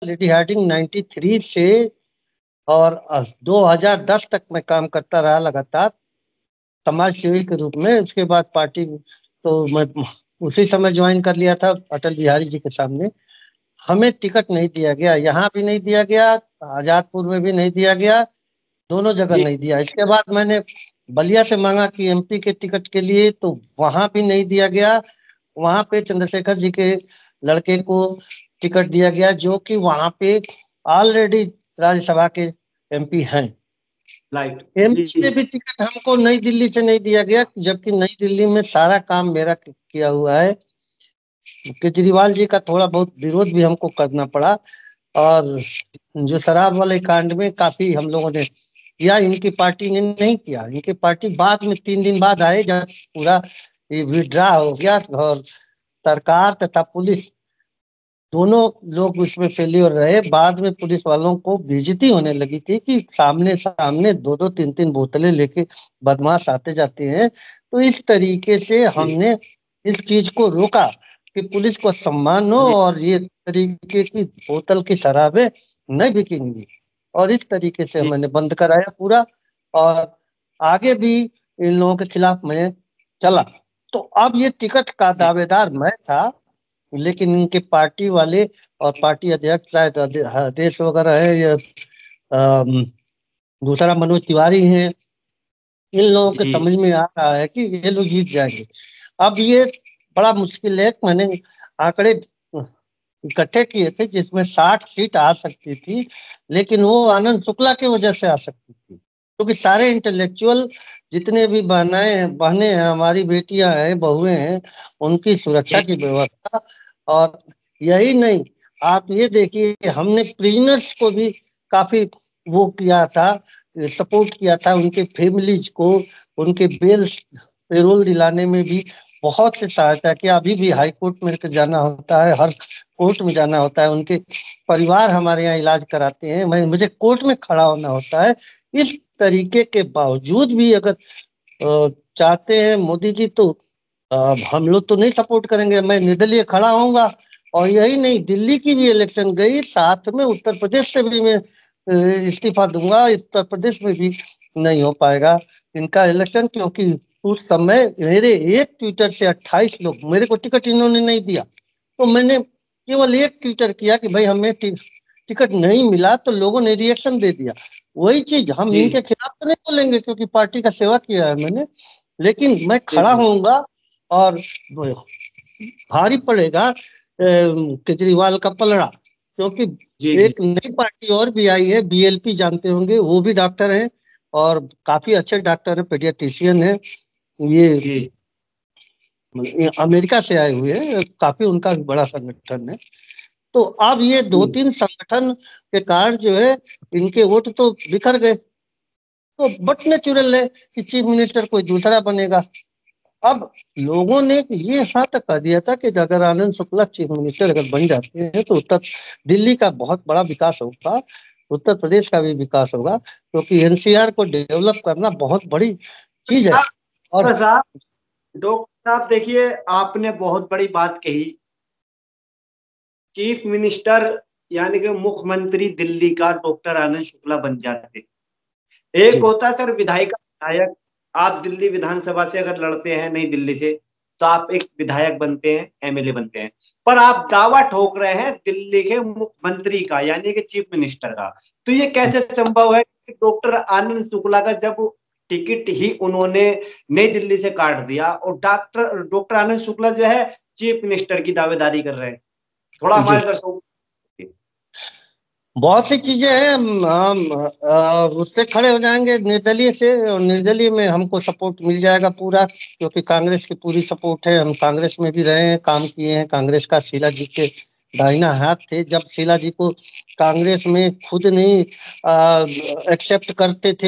Lady Hardinge 93 से और 2010 तक मैं काम करता रहा लगातार समाज सेवी के रूप में। उसके बाद पार्टी तो मैं उसी समय ज्वाइन कर लिया था अटल बिहारी जी के सामने। हमें टिकट नहीं दिया गया, यहाँ भी नहीं दिया गया, आजादपुर में भी नहीं दिया गया, दोनों जगह जी नहीं दिया। इसके बाद मैंने बलिया से मांगा कि एमपी के टिकट के लिए, तो वहां भी नहीं दिया गया। वहां पे चंद्रशेखर जी के लड़के को टिकट दिया गया, जो कि वहां पे ऑलरेडी राज्यसभा के एमपी हैं। राइट। जी एमपी जी में भी टिकट हमको नई दिल्ली से नहीं दिया गया, जबकि नई दिल्ली में सारा काम मेरा किया हुआ है। केजरीवाल जी का थोड़ा बहुत विरोध भी हमको करना पड़ा। और जो शराब वाले कांड में काफी हम लोगों ने किया, इनकी पार्टी ने नहीं किया। इनकी पार्टी बाद में 3 दिन बाद आए, जब पूरा ये विड्रा हो गया और सरकार तथा पुलिस दोनों लोग उसमें फेल्योर रहे। बाद में पुलिस वालों को बेइज्जती होने लगी थी कि सामने सामने 2-2 3-3 बोतलें लेके बदमाश आते जाते हैं। तो इस तरीके से जी हमने इस चीज को रोका कि पुलिस को सम्मान हो जी और ये तरीके की बोतल की शराबें नहीं बिकेंगी। और इस तरीके से जी मैंने बंद कराया पूरा। और आगे भी इन लोगों के खिलाफ मैं चला। तो अब ये टिकट का जी दावेदार मैं था, लेकिन इनके पार्टी वाले और पार्टी अध्यक्ष शायद देश वगैरह है, या अम, दूसरा मनोज तिवारी हैं, इन लोगों के जी समझ में आ रहा है कि ये लोग जीत जाएंगे। अब ये बड़ा मुश्किल है। मैंने आंकड़े इकट्ठे किए थे जिसमें 60 सीट आ सकती थी, लेकिन वो आनंद शुक्ला की वजह से आ सकती थी, क्योंकि सारे इंटेलेक्चुअल जितने भी बहनें हैं, हमारी बेटियां हैं, बहुएं हैं, उनकी सुरक्षा जी की व्यवस्था। और यही नहीं, आप ये देखिए, हमने प्रिजनर्स को भी काफी वो किया था, सपोर्ट किया था, उनके फैमिलीज को उनके बेल पेरोल दिलाने में भी बहुत से सहायता किया। अभी भी हाई कोर्ट में जाना होता है, हर कोर्ट में जाना होता है, उनके परिवार हमारे यहाँ इलाज कराते हैं, मुझे कोर्ट में खड़ा होना होता है। इस तरीके के बावजूद भी अगर चाहते हैं मोदी जी, तो हम लोग तो नहीं सपोर्ट करेंगे, मैं निर्दलीय खड़ा होऊंगा। और यही नहीं, दिल्ली की भी इलेक्शन गई, साथ में उत्तर प्रदेश से भी मैं इस्तीफा दूंगा। उत्तर प्रदेश में भी नहीं हो पाएगा इनका इलेक्शन, क्योंकि उस समय मेरे एक ट्विटर से 28 लोग, मेरे को टिकट इन्होंने नहीं दिया, तो मैंने केवल एक ट्विटर किया कि भाई हमें टिकट नहीं मिला, तो लोगों ने रिएक्शन दे दिया। वही चीज हम जी इनके खिलाफ तो नहीं बोलेंगे, क्योंकि पार्टी का सेवा किया है मैंने, लेकिन मैं जी खड़ा जी होऊंगा। और भारी पड़ेगा केजरीवाल का पलड़ा, क्योंकि जी जी एक नई पार्टी और भी आई है, बीएलपी जानते होंगे, वो भी डॉक्टर हैं और काफी अच्छे डॉक्टर हैं, पेडियाट्रिशियन है। जी ये अमेरिका से आए हुए हैं, काफी उनका भी बड़ा संगठन है। तो अब ये दो जी तीन संगठन के कारण जो है, इनके वोट तो बिखर गए। तो बट नेचुरल है कि चीफ मिनिस्टर कोई दूसरा बनेगा। अब लोगों ने ये यहाँ तक कह दिया था कि अगर आनंद शुक्ला चीफ मिनिस्टर अगर बन जाते हैं, तो उत्तर दिल्ली का बहुत बड़ा विकास होगा, उत्तर प्रदेश का भी विकास होगा, क्योंकि एनसीआर को डेवलप करना बहुत बड़ी चीज है। और डॉक्टर साहब, डॉक्टर साहब देखिए, आपने बहुत बड़ी बात कही। चीफ मिनिस्टर यानी कि मुख्यमंत्री दिल्ली का डॉक्टर आनंद शुक्ला बन जाते। एक जी होता है सर विधायक विधायक। आप दिल्ली विधानसभा से अगर लड़ते हैं नई दिल्ली से, तो आप एक विधायक बनते हैं, एमएलए बनते हैं। पर आप दावा ठोक रहे हैं दिल्ली के मुख्यमंत्री का, यानी कि चीफ मिनिस्टर का। तो ये कैसे संभव है कि डॉक्टर आनंद शुक्ला का जब टिकट ही उन्होंने नई दिल्ली से काट दिया, और डॉक्टर डॉक्टर आनंद शुक्ला जो है चीफ मिनिस्टर की दावेदारी कर रहे हैं। थोड़ा जी हमारे दर्शकों। बहुत सी चीजें हैं। हम उससे खड़े हो जाएंगे निर्दलीय से, और निर्दलीय में हमको सपोर्ट मिल जाएगा पूरा, क्योंकि कांग्रेस की पूरी सपोर्ट है। हम कांग्रेस में भी रहे हैं, काम किए हैं, कांग्रेस का शीला जी के दाहिना हाथ थे। जब शीला जी को कांग्रेस में खुद नहीं एक्सेप्ट करते थे